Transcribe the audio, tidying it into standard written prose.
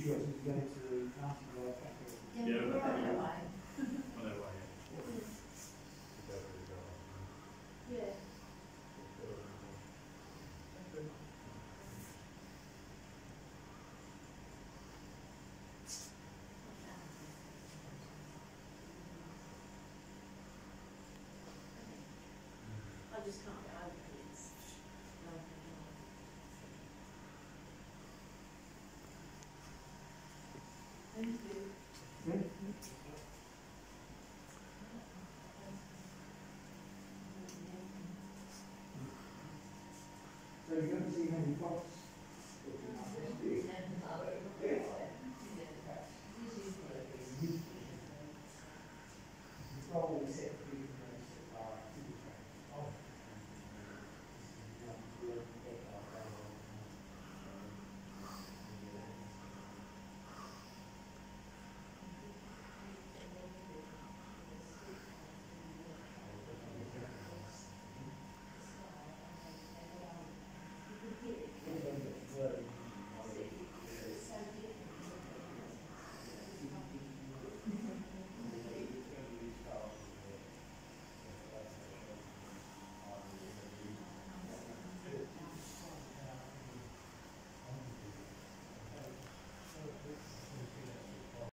usual is to go to the Mountain Road Cafe. Yeah, we're on our way. on their way. Yeah. I just can't get over it. It's like, thank you. So you're going to see how many plots